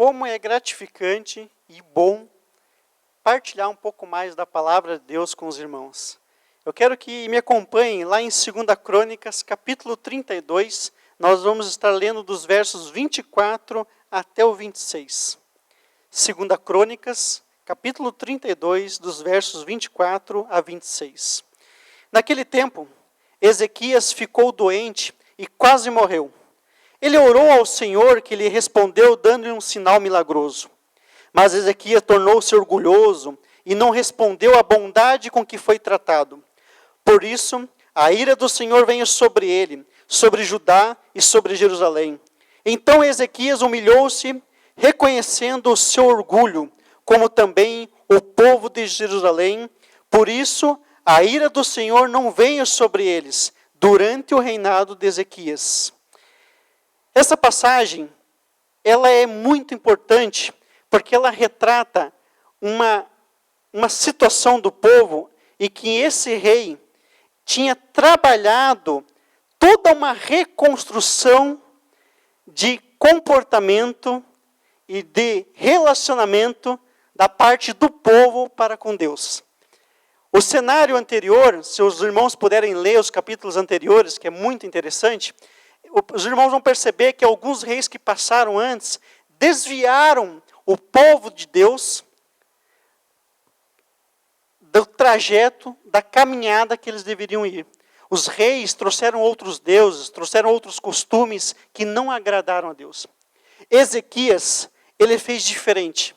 como é gratificante e bom partilhar um pouco mais da palavra de Deus com os irmãos. Eu quero que me acompanhem lá em 2 Crônicas, capítulo 32. Nós vamos estar lendo dos versos 24 até o 26. 2 Crônicas, capítulo 32, dos versos 24 a 26. Naquele tempo, Ezequias ficou doente e quase morreu. Ele orou ao Senhor, que lhe respondeu dando-lhe um sinal milagroso. Mas Ezequias tornou-se orgulhoso e não respondeu à bondade com que foi tratado. Por isso, a ira do Senhor veio sobre ele, sobre Judá e sobre Jerusalém. Então Ezequias humilhou-se, reconhecendo o seu orgulho, como também o povo de Jerusalém. Por isso, a ira do Senhor não veio sobre eles, durante o reinado de Ezequias. Essa passagem, ela é muito importante, porque ela retrata uma situação do povo, e que esse rei tinha trabalhado toda uma reconstrução de comportamento e de relacionamento da parte do povo para com Deus. O cenário anterior, se os irmãos puderem ler os capítulos anteriores, que é muito interessante, os irmãos vão perceber que alguns reis que passaram antes desviaram o povo de Deus do trajeto, da caminhada que eles deveriam ir. Os reis trouxeram outros deuses, trouxeram outros costumes que não agradaram a Deus. Ezequias, ele fez diferente.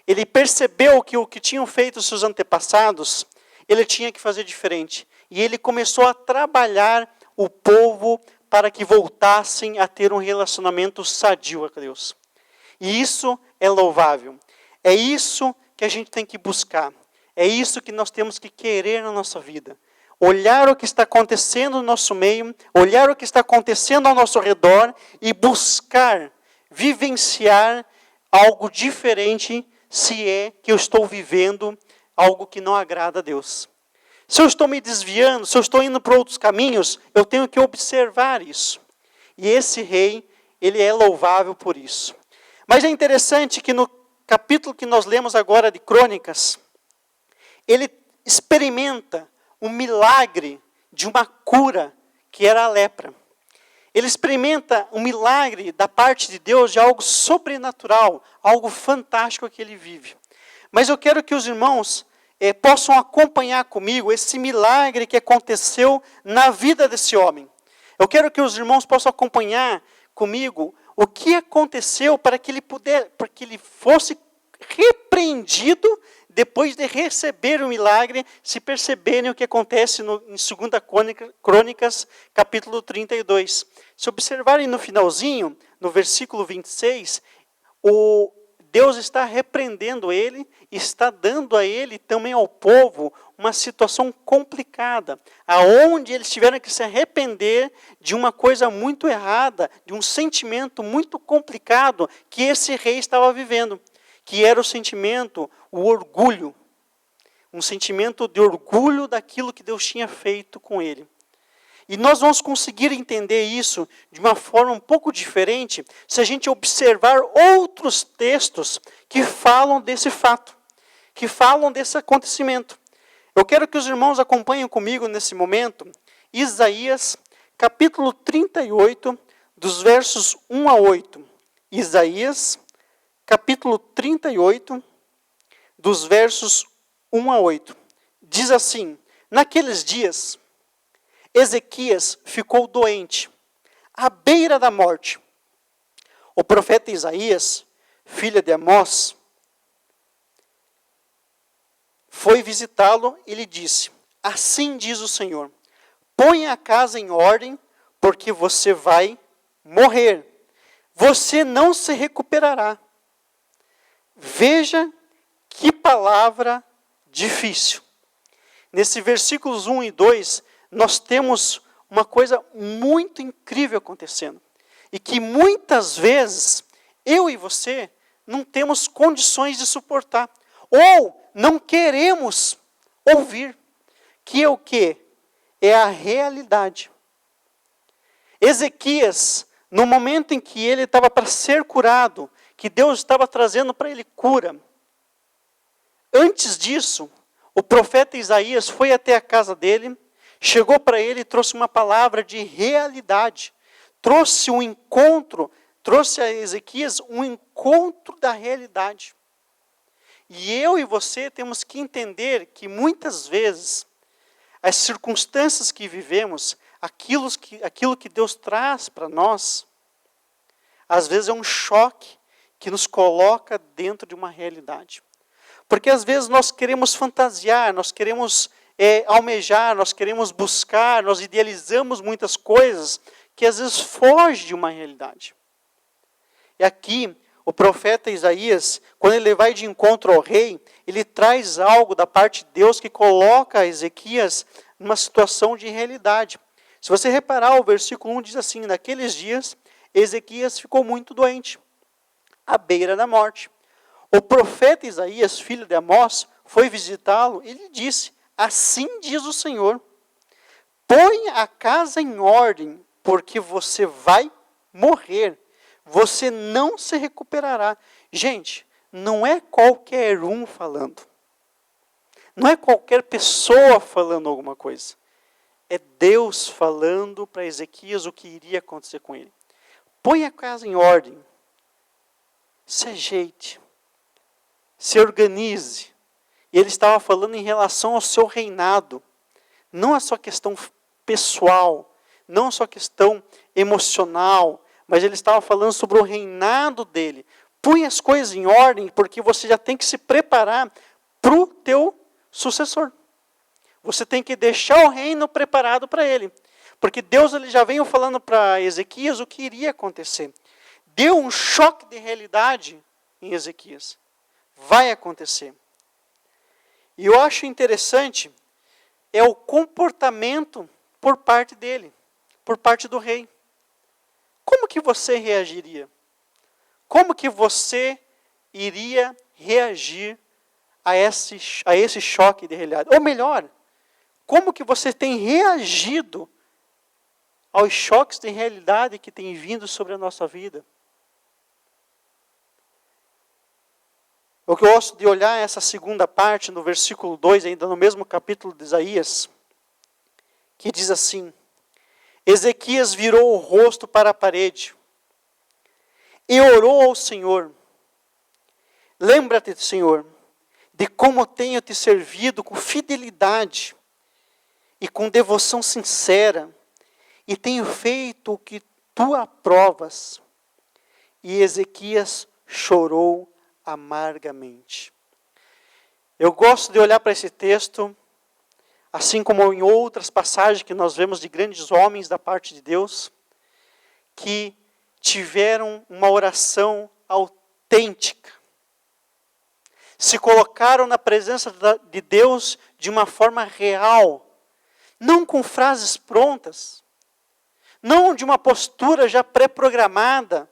Ele percebeu que o que tinham feito os seus antepassados, ele tinha que fazer diferente. E ele começou a trabalhar o povo para que voltassem a ter um relacionamento sadio a Deus. E isso é louvável. É isso que a gente tem que buscar. É isso que nós temos que querer na nossa vida. Olhar o que está acontecendo no nosso meio, olhar o que está acontecendo ao nosso redor e buscar vivenciar algo diferente, se é que eu estou vivendo algo que não agrada a Deus. Se eu estou me desviando, se eu estou indo para outros caminhos, eu tenho que observar isso. E esse rei, ele é louvável por isso. Mas é interessante que no capítulo que nós lemos agora de Crônicas, ele experimenta um milagre de uma cura, que era a lepra. Ele experimenta um milagre da parte de Deus, de algo sobrenatural, algo fantástico que ele vive. Mas eu quero que os irmãos possam acompanhar comigo esse milagre que aconteceu na vida desse homem. Eu quero que os irmãos possam acompanhar comigo o que aconteceu para que ele fosse repreendido depois de receber o milagre, se perceberem o que acontece em 2 Crônicas, capítulo 32. Se observarem no finalzinho, no versículo 26, Deus está repreendendo ele, está dando a ele, também ao povo, uma situação complicada, aonde eles tiveram que se arrepender de uma coisa muito errada, de um sentimento muito complicado que esse rei estava vivendo, que era o sentimento, o orgulho, um sentimento de orgulho daquilo que Deus tinha feito com ele. E nós vamos conseguir entender isso de uma forma um pouco diferente se a gente observar outros textos que falam desse fato, que falam desse acontecimento. Eu quero que os irmãos acompanhem comigo nesse momento Isaías, capítulo 38, dos versos 1 a 8. Isaías, capítulo 38, dos versos 1 a 8. Diz assim: naqueles dias, Ezequias ficou doente, à beira da morte. O profeta Isaías, filho de Amós, foi visitá-lo e lhe disse: assim diz o Senhor, ponha a casa em ordem, porque você vai morrer. Você não se recuperará. Veja que palavra difícil. Nesse versículos 1 e 2, nós temos uma coisa muito incrível acontecendo. E que muitas vezes, eu e você, não temos condições de suportar. Ou não queremos ouvir. Que é o quê? É a realidade. Ezequias, no momento em que ele estava para ser curado, que Deus estava trazendo para ele cura. Antes disso, o profeta Isaías foi até a casa dele, chegou para ele e trouxe uma palavra de realidade. Trouxe um encontro, trouxe a Ezequias um encontro da realidade. E eu e você temos que entender que muitas vezes as circunstâncias que vivemos, aquilo que Deus traz para nós, às vezes é um choque que nos coloca dentro de uma realidade. Porque às vezes nós queremos fantasiar, nós queremos almejar, nós queremos buscar, nós idealizamos muitas coisas que às vezes fogem de uma realidade. E aqui, o profeta Isaías, quando ele vai de encontro ao rei, ele traz algo da parte de Deus que coloca Ezequias numa situação de realidade. Se você reparar, o versículo 1 diz assim: naqueles dias, Ezequias ficou muito doente, à beira da morte. O profeta Isaías, filho de Amós, foi visitá-lo e lhe disse: assim diz o Senhor, põe a casa em ordem, porque você vai morrer, você não se recuperará. Gente, não é qualquer um falando, não é qualquer pessoa falando alguma coisa, é Deus falando para Ezequias o que iria acontecer com ele. Põe a casa em ordem, se ajeite, se organize. E ele estava falando em relação ao seu reinado, não a sua questão pessoal, não a sua questão emocional, mas ele estava falando sobre o reinado dele. Põe as coisas em ordem, porque você já tem que se preparar para o teu sucessor. Você tem que deixar o reino preparado para ele. Porque Deus ele já veio falando para Ezequias o que iria acontecer. Deu um choque de realidade em Ezequias. Vai acontecer. E eu acho interessante é o comportamento por parte dele, por parte do rei. Como que você reagiria? Como que você iria reagir a esse choque de realidade? Ou melhor, como que você tem reagido aos choques de realidade que têm vindo sobre a nossa vida? Eu gosto de olhar essa segunda parte, no versículo 2, ainda no mesmo capítulo de Isaías, que diz assim: Ezequias virou o rosto para a parede e orou ao Senhor. Lembra-te, Senhor, de como tenho te servido com fidelidade e com devoção sincera, e tenho feito o que tu aprovas. E Ezequias chorou amargamente. Eu gosto de olhar para esse texto, assim como em outras passagens que nós vemos de grandes homens da parte de Deus, que tiveram uma oração autêntica. Se colocaram na presença de Deus de uma forma real, não com frases prontas, não de uma postura já pré-programada,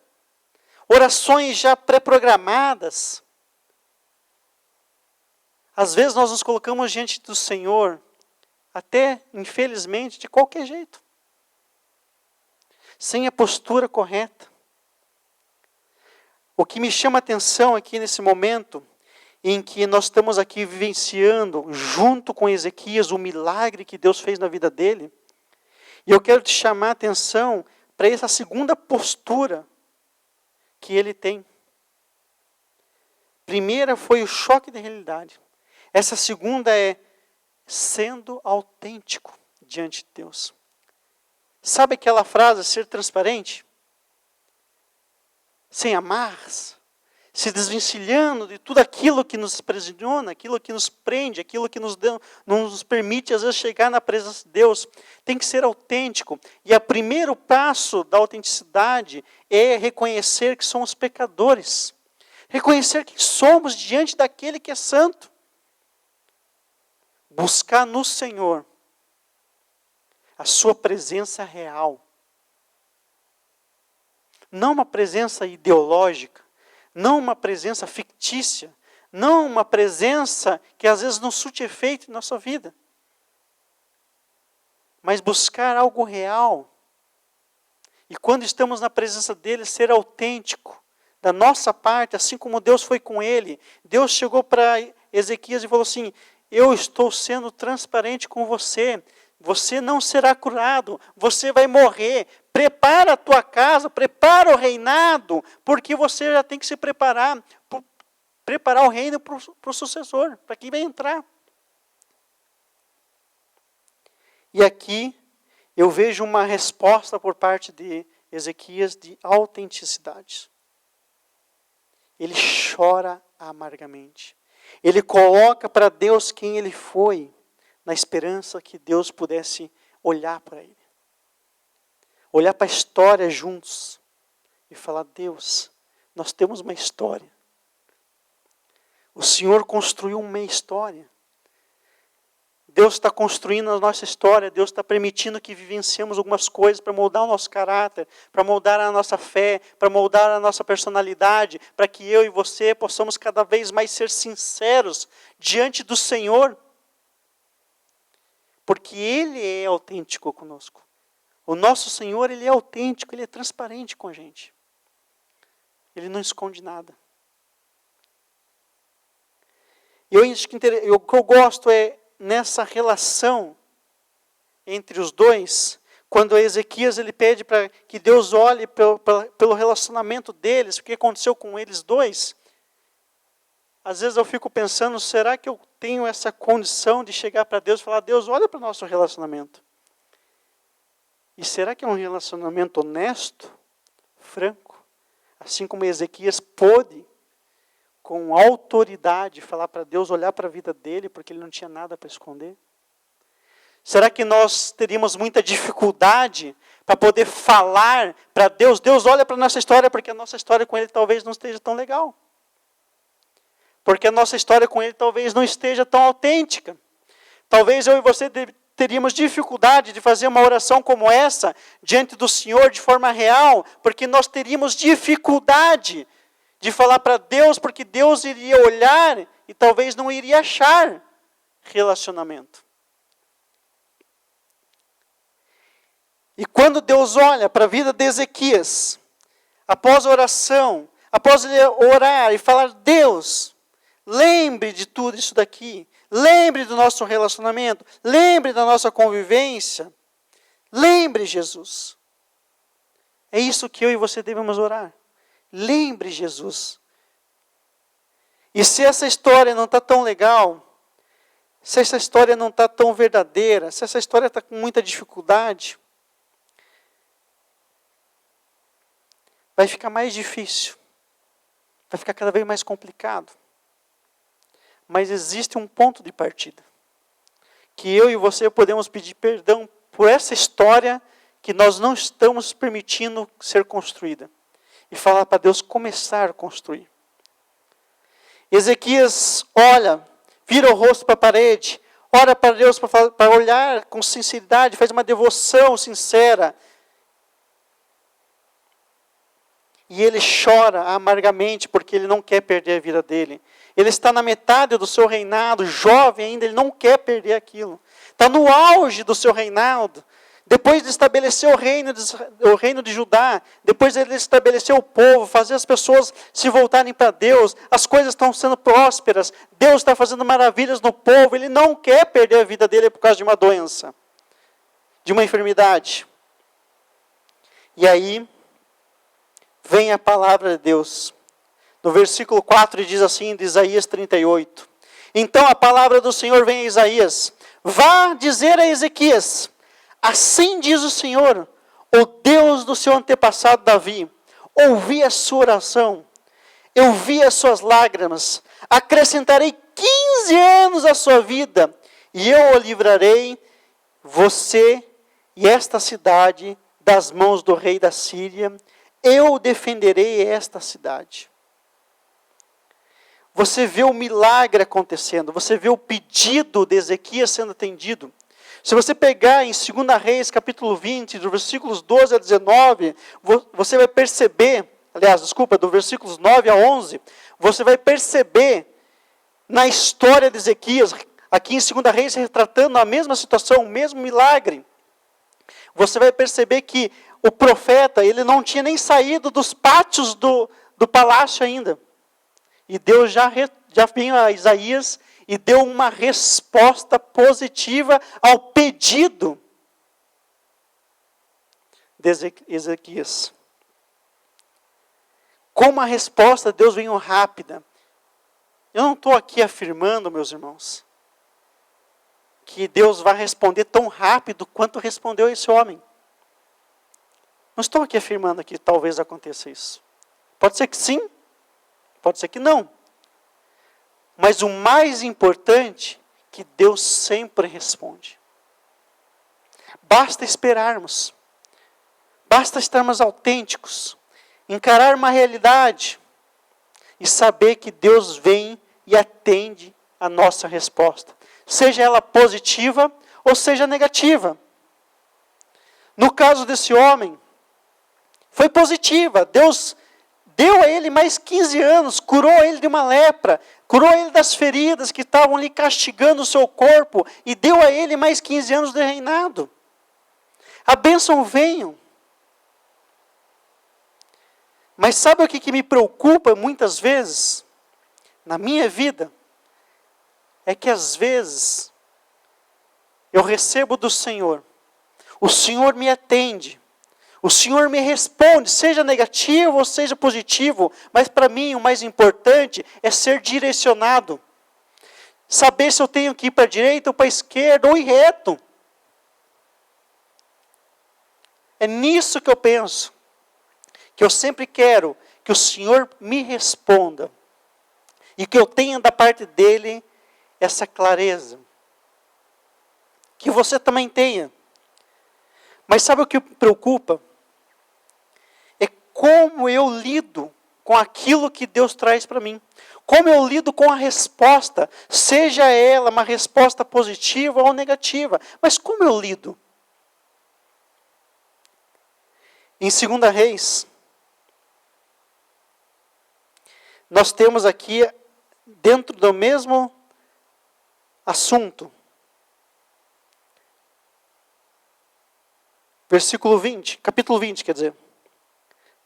orações já pré-programadas. Às vezes nós nos colocamos diante do Senhor, até, infelizmente, de qualquer jeito. Sem a postura correta. O que me chama a atenção aqui nesse momento, em que nós estamos aqui vivenciando, junto com Ezequias, o milagre que Deus fez na vida dele, e eu quero te chamar a atenção para essa segunda postura que ele tem. Primeira foi o choque de realidade. Essa segunda é sendo autêntico diante de Deus. Sabe aquela frase, ser transparente? Sem amarras, se desvencilhando de tudo aquilo que nos aprisiona, aquilo que nos prende, aquilo que não nos permite, às vezes, chegar na presença de Deus. Tem que ser autêntico. E o primeiro passo da autenticidade é reconhecer que somos pecadores. Reconhecer que somos diante daquele que é santo. Buscar no Senhor a sua presença real. Não uma presença ideológica, não uma presença fictícia, não uma presença que às vezes não surte efeito em nossa vida. Mas buscar algo real. E quando estamos na presença dele, ser autêntico, da nossa parte, assim como Deus foi com ele. Deus chegou para Ezequias e falou assim: eu estou sendo transparente com você. Você não será curado, você vai morrer. Prepara a tua casa, prepara o reinado, porque você já tem que se preparar o reino para o sucessor, para quem vai entrar. E aqui eu vejo uma resposta por parte de Ezequias de autenticidade. Ele chora amargamente. Ele coloca para Deus quem ele foi, na esperança que Deus pudesse olhar para ele. Olhar para a história juntos e falar: Deus, nós temos uma história. O Senhor construiu uma história. Deus está construindo a nossa história. Deus está permitindo que vivenciemos algumas coisas para moldar o nosso caráter, para moldar a nossa fé, para moldar a nossa personalidade, para que eu e você possamos cada vez mais ser sinceros diante do Senhor. Porque Ele é autêntico conosco. O nosso Senhor, Ele é autêntico, Ele é transparente com a gente. Ele não esconde nada. E o que eu gosto é nessa relação entre os dois, quando Ezequias ele pede para que Deus olhe pelo relacionamento deles, o que aconteceu com eles dois. Às vezes eu fico pensando, será que eu tenho essa condição de chegar para Deus e falar: Deus, olha para o nosso relacionamento. E será que é um relacionamento honesto, franco? Assim como Ezequias pôde, com autoridade, falar para Deus, olhar para a vida dele, porque ele não tinha nada para esconder? Será que nós teríamos muita dificuldade para poder falar para Deus: Deus, olha para a nossa história, porque a nossa história com Ele talvez não esteja tão legal. Porque a nossa história com Ele talvez não esteja tão autêntica. Talvez eu e você teríamos dificuldade de fazer uma oração como essa, diante do Senhor, de forma real, porque nós teríamos dificuldade de falar para Deus, porque Deus iria olhar e talvez não iria achar relacionamento. E quando Deus olha para a vida de Ezequias, após a oração, após ele orar e falar: Deus, lembre de tudo isso daqui, lembre do nosso relacionamento, lembre da nossa convivência, lembre, Jesus. É isso que eu e você devemos orar. Lembre, Jesus. E se essa história não está tão legal, se essa história não está tão verdadeira, se essa história está com muita dificuldade, vai ficar mais difícil. Vai ficar cada vez mais complicado. Mas existe um ponto de partida. Que eu e você podemos pedir perdão por essa história que nós não estamos permitindo ser construída. E falar para Deus começar a construir. Ezequias olha, vira o rosto para a parede, ora para Deus para olhar com sinceridade, faz uma devoção sincera. E ele chora amargamente porque ele não quer perder a vida dele. Ele está na metade do seu reinado, jovem ainda, ele não quer perder aquilo. Está no auge do seu reinado. Depois de estabelecer o reino de Judá, depois de ele estabelecer o povo, fazer as pessoas se voltarem para Deus, as coisas estão sendo prósperas, Deus está fazendo maravilhas no povo, ele não quer perder a vida dele por causa de uma doença, de uma enfermidade. E aí, vem a palavra de Deus. No versículo 4 diz assim, de Isaías 38. Então a palavra do Senhor vem a Isaías: vá dizer a Ezequias: assim diz o Senhor, o Deus do seu antepassado Davi, ouvi a sua oração, eu vi as suas lágrimas, acrescentarei 15 anos à sua vida, e eu o livrarei, você e esta cidade, das mãos do rei da Síria, eu defenderei esta cidade. Você vê o milagre acontecendo, você vê o pedido de Ezequias sendo atendido. Se você pegar em 2 Reis, capítulo 20, dos versículos 12 a 19, você vai perceber, do versículos 9 a 11, você vai perceber na história de Ezequias, aqui em 2 Reis, retratando a mesma situação, o mesmo milagre. Você vai perceber que o profeta, ele não tinha nem saído dos pátios do palácio ainda. E Deus já veio a Isaías e deu uma resposta positiva ao pedido de Ezequias. Como a resposta de Deus veio rápida. Eu não estou aqui afirmando, meus irmãos, que Deus vai responder tão rápido quanto respondeu esse homem. Não estou aqui afirmando que talvez aconteça isso. Pode ser que sim, pode ser que não. Mas o mais importante é que Deus sempre responde. Basta esperarmos. Basta estarmos autênticos. Encarar uma realidade. E saber que Deus vem e atende a nossa resposta. Seja ela positiva ou seja negativa. No caso desse homem, foi positiva. Deus deu a ele mais 15 anos, curou ele de uma lepra, curou ele das feridas que estavam lhe castigando o seu corpo e deu a ele mais 15 anos de reinado. A bênção veio. Mas sabe o que me preocupa muitas vezes, na minha vida? É que às vezes, eu recebo do Senhor, o Senhor me atende, o Senhor me responde, seja negativo ou seja positivo, mas para mim o mais importante é ser direcionado. Saber se eu tenho que ir para a direita ou para a esquerda ou ir reto. É nisso que eu penso. Que eu sempre quero que o Senhor me responda. E que eu tenha da parte dele essa clareza. Que você também tenha. Mas sabe o que me preocupa? É como eu lido com aquilo que Deus traz para mim. Como eu lido com a resposta. Seja ela uma resposta positiva ou negativa. Mas como eu lido? Em 2 Reis, nós temos aqui, dentro do mesmo assunto, versículo 20, capítulo 20, quer dizer,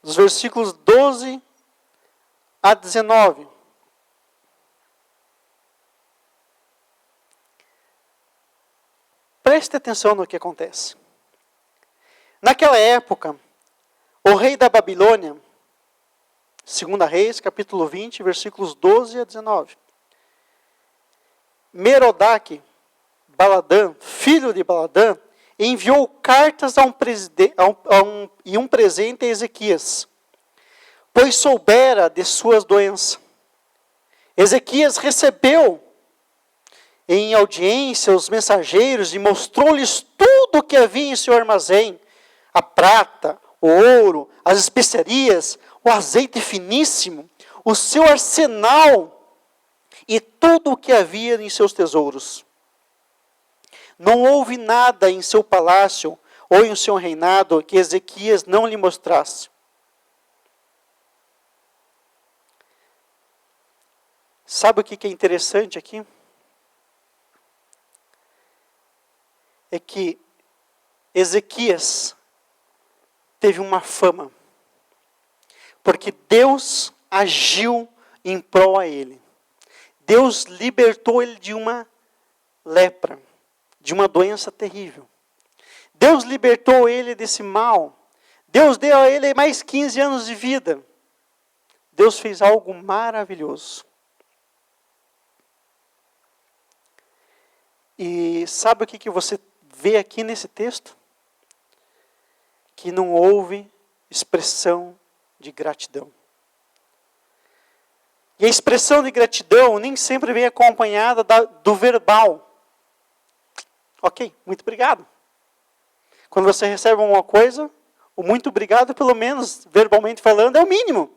dos versículos 12 a 19. Preste atenção no que acontece. Naquela época, o rei da Babilônia, 2 Reis, capítulo 20, versículos 12 a 19. Merodach, Baladã, filho de Baladã, enviou cartas e um presente a Ezequias, pois soubera de suas doenças. Ezequias recebeu em audiência os mensageiros e mostrou-lhes tudo o que havia em seu armazém, a prata, o ouro, as especiarias, o azeite finíssimo, o seu arsenal e tudo o que havia em seus tesouros. Não houve nada em seu palácio ou em seu reinado que Ezequias não lhe mostrasse. Sabe o que é interessante aqui? É que Ezequias teve uma fama, porque Deus agiu em prol a ele. Deus libertou ele de uma lepra, de uma doença terrível. Deus libertou ele desse mal. Deus deu a ele mais 15 anos de vida. Deus fez algo maravilhoso. E sabe o que você vê aqui nesse texto? Que não houve expressão de gratidão. E a expressão de gratidão nem sempre vem acompanhada do verbal. Ok, muito obrigado. Quando você recebe alguma coisa, o muito obrigado, pelo menos verbalmente falando, é o mínimo.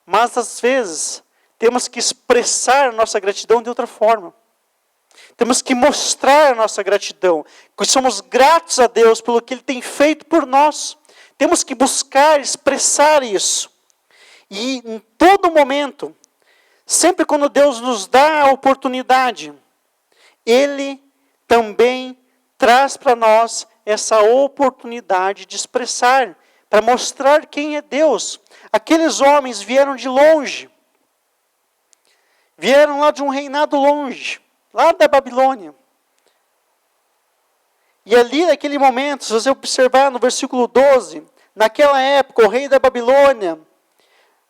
Mas às vezes, temos que expressar nossa gratidão de outra forma. Temos que mostrar a nossa gratidão, que somos gratos a Deus pelo que Ele tem feito por nós. Temos que buscar expressar isso. E em todo momento, sempre quando Deus nos dá a oportunidade, Ele também traz para nós essa oportunidade de expressar, para mostrar quem é Deus. Aqueles homens vieram de longe. Vieram lá de um reinado longe, lá da Babilônia. E ali naquele momento, se você observar no versículo 12, naquela época o rei da Babilônia,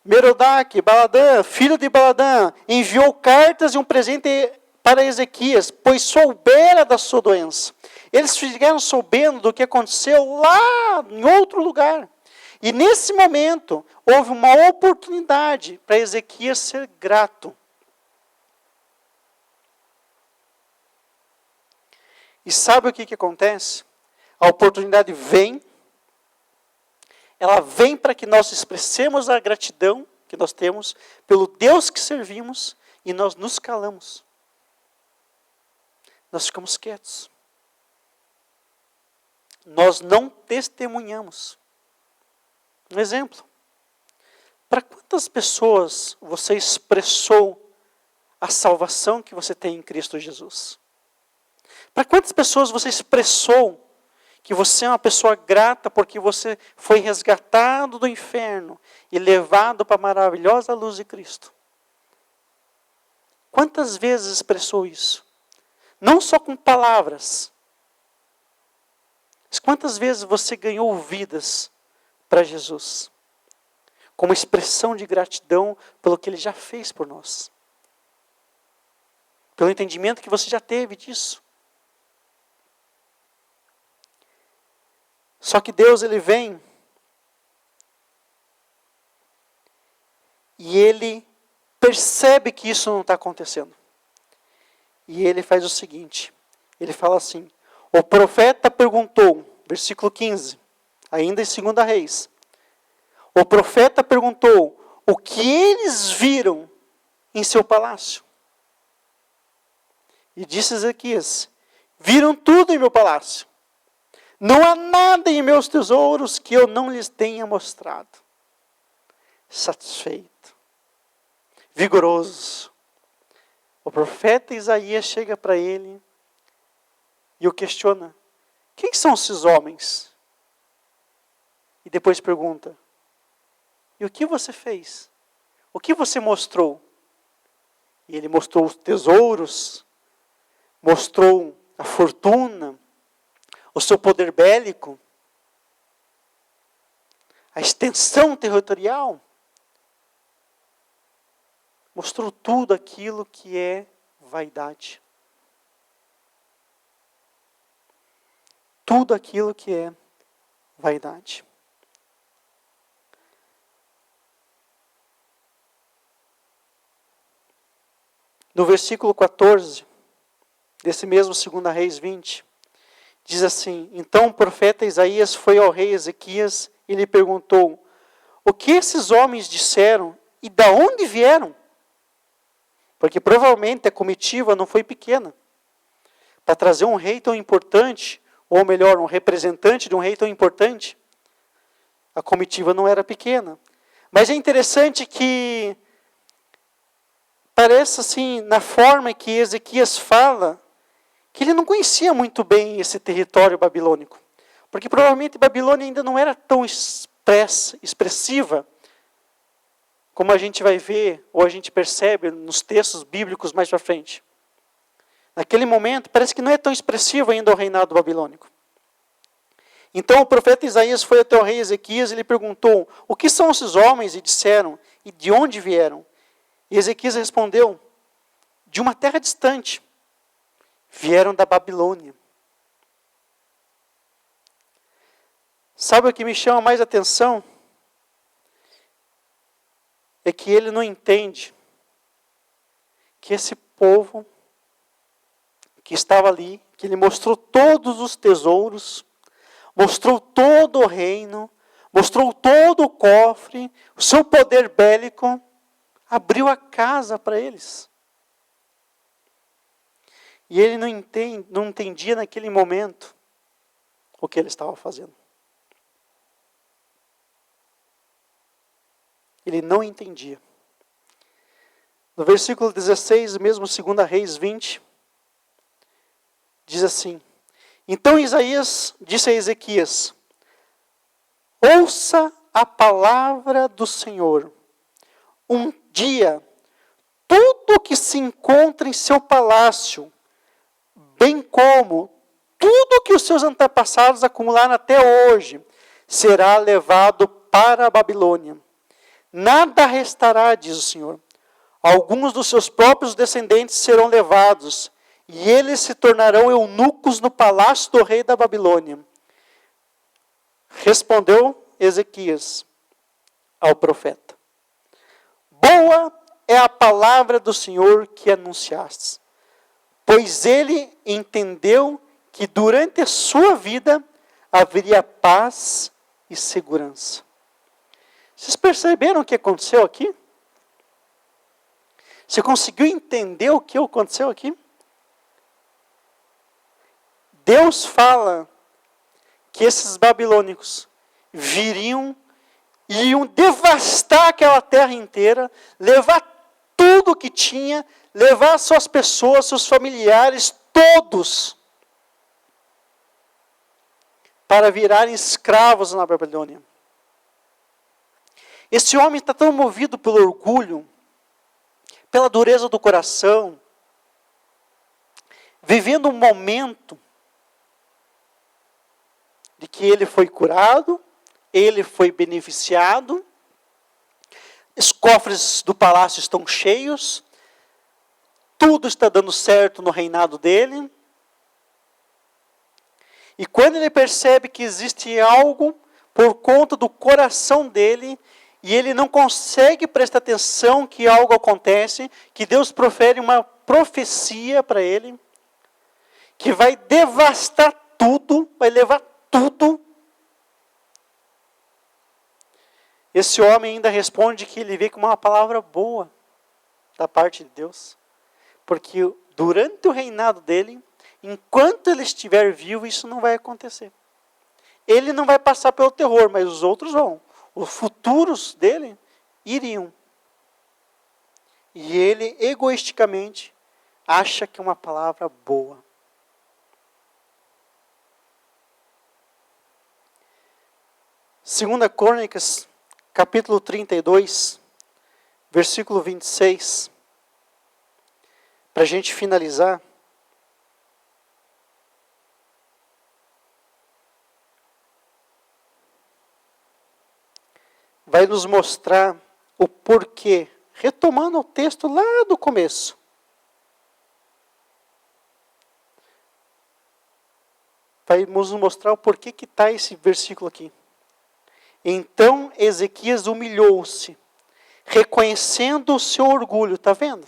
Merodach, Baladã, filho de Baladã, enviou cartas e um presente para Ezequias, pois soubera da sua doença. Eles ficaram sabendo do que aconteceu lá em outro lugar. E nesse momento, houve uma oportunidade para Ezequias ser grato. E sabe o que acontece? A oportunidade vem, ela vem para que nós expressemos a gratidão que nós temos pelo Deus que servimos e nós nos calamos. Nós ficamos quietos. Nós não testemunhamos. Um exemplo. Para quantas pessoas você expressou a salvação que você tem em Cristo Jesus? Para quantas pessoas você expressou que você é uma pessoa grata porque você foi resgatado do inferno e levado para a maravilhosa luz de Cristo? Quantas vezes expressou isso? Não só com palavras, mas quantas vezes você ganhou vidas para Jesus? Como expressão de gratidão pelo que Ele já fez por nós. Pelo entendimento que você já teve disso. Só que Deus, Ele vem e Ele percebe que isso não está acontecendo. E Ele faz o seguinte, Ele fala assim, o profeta perguntou, versículo 15, ainda em 2 Reis, o profeta perguntou o que eles viram em seu palácio. E disse Ezequias, viram tudo em meu palácio. Não há nada em meus tesouros que eu não lhes tenha mostrado. Satisfeito, vigoroso. O profeta Isaías chega para ele e o questiona. Quem são esses homens? E depois pergunta. E o que você fez? O que você mostrou? E ele mostrou os tesouros, mostrou a fortuna, o seu poder bélico, a extensão territorial. Mostrou tudo aquilo que é vaidade. Tudo aquilo que é vaidade. No versículo 14, desse mesmo 2 Reis 20, diz assim, então o profeta Isaías foi ao rei Ezequias e lhe perguntou, o que esses homens disseram e da onde vieram? Porque provavelmente a comitiva não foi pequena. Para trazer um rei tão importante, ou melhor, um representante de um rei tão importante, a comitiva não era pequena. Mas é interessante que parece assim, na forma que Ezequias fala, que ele não conhecia muito bem esse território babilônico. Porque provavelmente Babilônia ainda não era tão expressiva, como a gente vai ver, ou a gente percebe nos textos bíblicos mais para frente. Naquele momento, parece que não é tão expressivo ainda o reinado babilônico. Então o profeta Isaías foi até o rei Ezequias e lhe perguntou, o que são esses homens? E disseram, e de onde vieram? E Ezequias respondeu, de uma terra distante. Vieram da Babilônia. Sabe o que me chama mais atenção? É que ele não entende que esse povo que estava ali, que ele mostrou todos os tesouros, mostrou todo o reino, mostrou todo o cofre, o seu poder bélico, abriu a casa para eles. E ele não entendia naquele momento o que ele estava fazendo. Ele não entendia. No versículo 16, mesmo 2 Reis 20, diz assim, então Isaías disse a Ezequias, Ouça a palavra do Senhor. Um dia, tudo que se encontra em seu palácio, bem como tudo que os seus antepassados acumularam até hoje, será levado para a Babilônia. Nada restará, diz o Senhor. Alguns dos seus próprios descendentes serão levados, e eles se tornarão eunucos no palácio do rei da Babilônia. Respondeu Ezequias ao profeta: Boa é a palavra do Senhor que anunciaste, pois ele entendeu que durante a sua vida haveria paz e segurança. Vocês perceberam o que aconteceu aqui? Você conseguiu entender o que aconteceu aqui? Deus fala que esses babilônicos viriam e iam devastar aquela terra inteira, levar tudo que tinha, levar suas pessoas, seus familiares, todos, para virarem escravos na Babilônia. Esse homem está tão movido pelo orgulho, pela dureza do coração, vivendo um momento de que ele foi curado, ele foi beneficiado, os cofres do palácio estão cheios, tudo está dando certo no reinado dele. E quando ele percebe que existe algo por conta do coração dele, e ele não consegue prestar atenção que algo acontece, que Deus profere uma profecia para ele, que vai devastar tudo, vai levar tudo. Esse homem ainda responde que ele vê como uma palavra boa da parte de Deus. Porque durante o reinado dele, enquanto ele estiver vivo, isso não vai acontecer. Ele não vai passar pelo terror, mas os outros vão. Os futuros dele iriam. E ele, egoisticamente, acha que é uma palavra boa. Segunda Crônicas, capítulo 32, versículo 26. Para a gente finalizar. Vai nos mostrar o porquê. Retomando o texto lá do começo. Vai nos mostrar o porquê que está esse versículo aqui. Então Ezequias humilhou-se, reconhecendo o seu orgulho. Está vendo?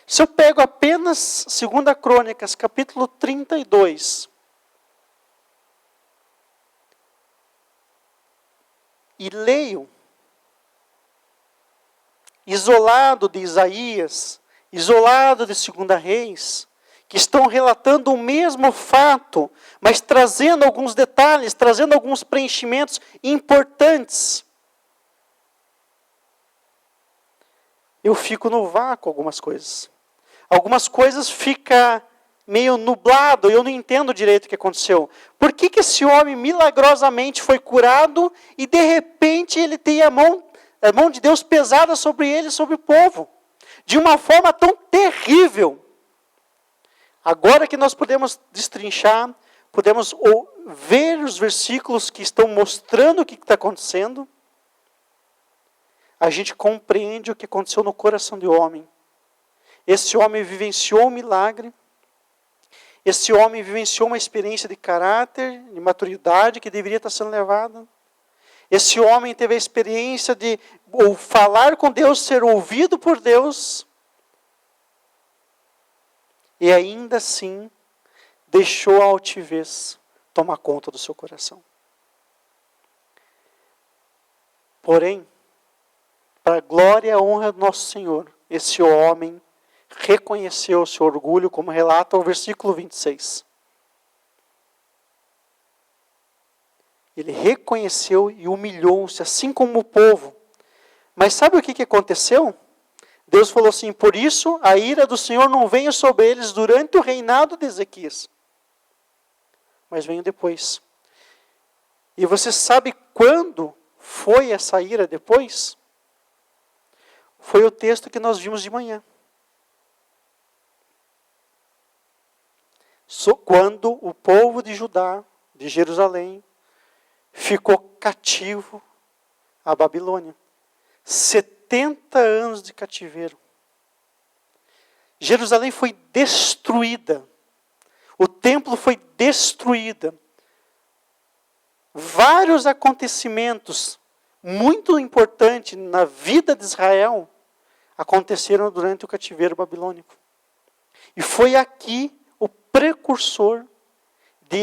Se eu pego apenas 2 Crônicas, capítulo 32, e leio, isolado de Isaías, isolado de 2 Reis, que estão relatando o mesmo fato, mas trazendo alguns detalhes, trazendo alguns preenchimentos importantes. Eu fico no vácuo algumas coisas. Algumas coisas ficam meio nublado, eu não entendo direito o que aconteceu. Por que esse homem milagrosamente foi curado e de repente ele tem a mão de Deus pesada sobre ele, sobre o povo? De uma forma tão terrível. Agora que nós podemos destrinchar, podemos ver os versículos que estão mostrando o que está acontecendo, a gente compreende o que aconteceu no coração do homem. Esse homem vivenciou um milagre, esse homem vivenciou uma experiência de caráter, de maturidade que deveria estar sendo levada. Esse homem teve a experiência de falar com Deus, ser ouvido por Deus, e ainda assim deixou a altivez tomar conta do seu coração. Porém, para a glória e a honra do nosso Senhor, esse homem reconheceu o seu orgulho, como relata o versículo 26. Ele reconheceu e humilhou-se, assim como o povo. Mas sabe o que aconteceu? Deus falou assim: por isso a ira do Senhor não veio sobre eles durante o reinado de Ezequias, mas veio depois. E você sabe quando foi essa ira depois? Foi o texto que nós vimos de manhã. Quando o povo de Judá, de Jerusalém, ficou cativo à Babilônia. 70 anos de cativeiro. Jerusalém foi destruída. O templo foi destruído. Vários acontecimentos muito importantes na vida de Israel aconteceram durante o cativeiro babilônico. E foi aqui o precursor de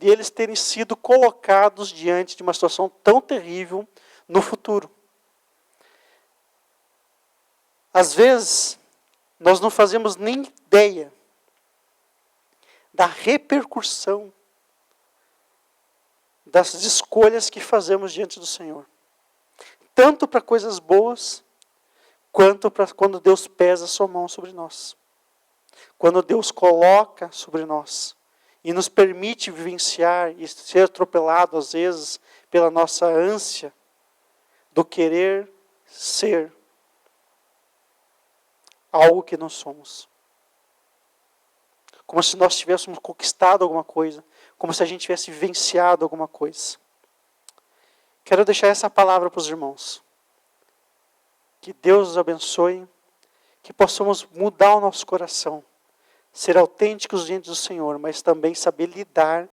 eles terem sido colocados diante de uma situação tão terrível no futuro. Às vezes, nós não fazemos nem ideia da repercussão das escolhas que fazemos diante do Senhor. Tanto para coisas boas, quanto para quando Deus pesa a sua mão sobre nós. Quando Deus coloca sobre nós e nos permite vivenciar e ser atropelado, às vezes, pela nossa ânsia do querer ser algo que não somos. Como se nós tivéssemos conquistado alguma coisa, como se a gente tivesse vivenciado alguma coisa. Quero deixar essa palavra para os irmãos. Que Deus os abençoe, que possamos mudar o nosso coração, ser autênticos diante do Senhor, mas também saber lidar